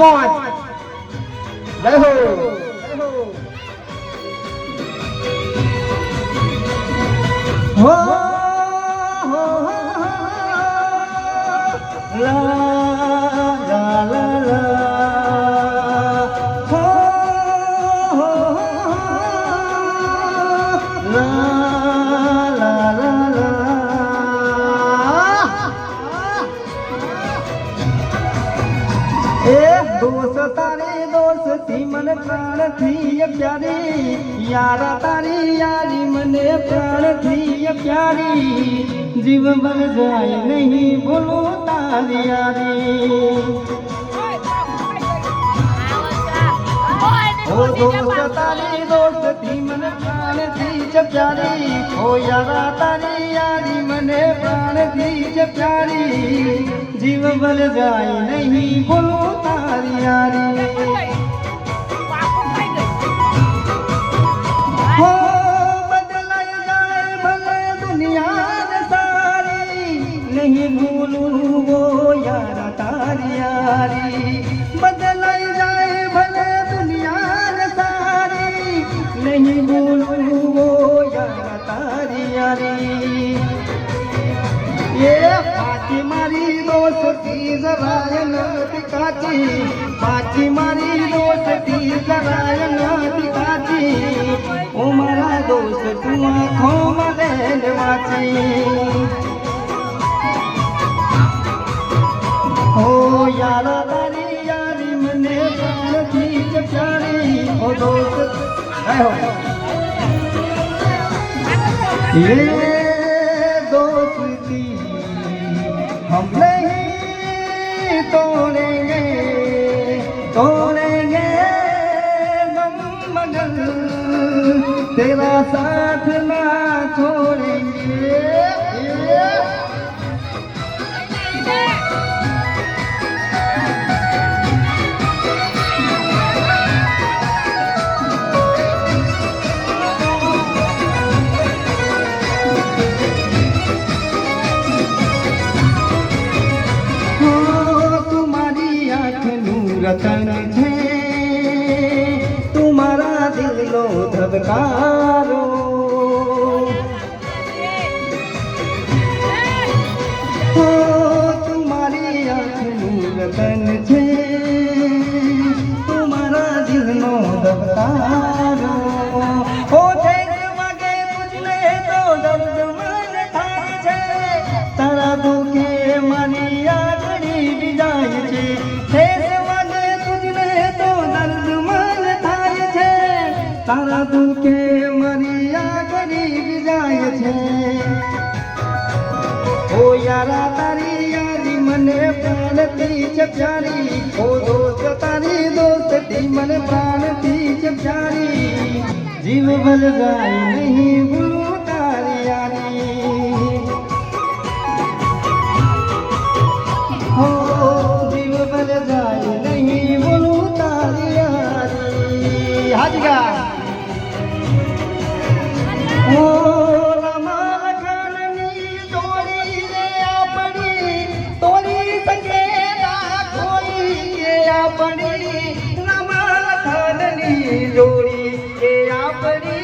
આવો જય હો હો હો લા લા લા લા હો હો લા લા લા લા એ દોસ્ત તારી દોસ્તી મને પ્રાણથી પ્યારી યારા તારી યારી મને પ્રાણથી પ્યારી જીવ બન જાય નહીં ભૂલું તારી યારી ઓ દોસ્ત તારી દોસ્તી મને પ્રાણથી પ્યારી ઓ યારા તારી યારી મને પ્રાણથી પ્યારી જીવ બન જાય નહીં ભૂલું તારી યારી नहीं भूलूं वो यारा तारी यारी बदलाई जाए भले दुनिया सारी नहीं भूलूं वो यारा तारी यारी ये पाची मारी दोस्ती जरा नदी काची पाची मारी दोस्ती जरा नदी काची ओ मारा दोस्त तू आँखों में वाची ओ यारा तारी यारी मने प्राणથી प्यारी ओ दोस्त हो ये दोस्ती हम नहीं तोड़ेंगे तोड़ेंगे गम मगर तेरा साथ ना छोड़ेंगे रतन है तुम्हारा दिलो धबकारो हो तुम्हारी आँखों रतन है तुम्हारा दिलो धबकारो हो जैसे वागे तुझने तो दर्द मन थाय छे तारा दुखे मारी आगड़ी बिजाय छे तारा दुखे मरिया गरीब જાય છે ઓ યારા તારી યારી મને પ્રાણથી છે પ્યારી ઓ દોસ્ત તારી દોસ્તી મને પ્રાણથી છે પ્યારી જીવ બલ જાય નહીં ભૂલું તારી યારી હો જીવ બલ જાય નહીં ભૂલું તારી યારી હાજગા ओ रमाल खाननी जोड़ी रे आपनी तोरी संगे कोई ये आपनी रमाल खाननी जोड़ी ये आपनी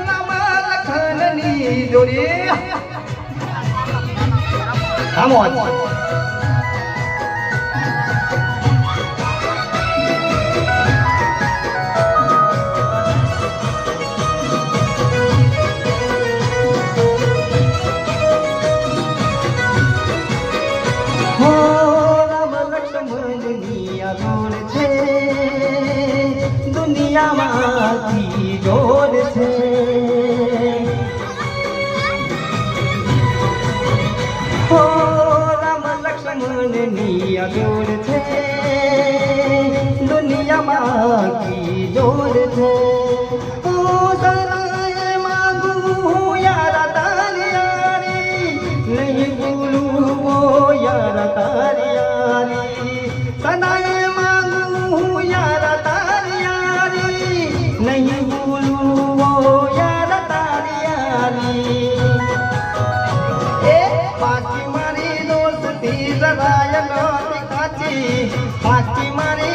रमाल खाननी जोड़ी vamos દુનિયામાંથી જોર છે હો રામ લક્ષ્મણની જોર છે દુનિયામાંથી જોર છે ઓ સરાય માંગુ યારા તારી યારી નહીં ભૂલું ઓ યારા તારી યારી સદાય માંગુ યારા नहीं भूलूं वो यार तारी यारी ए पाची मारी दोस्ती जरा काची पाची मारी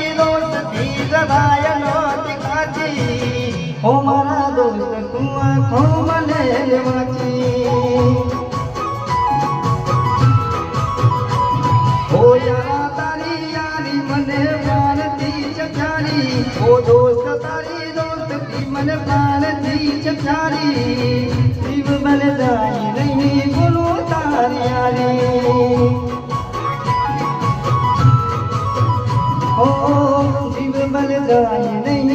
ઓ દોસ્ત તારી દોસ્તી મને પ્રાણથી છે પ્યારી જીવ બલ જાય નહીં બોલો તારી યારી ઓ જીવ બલ જાય નહીં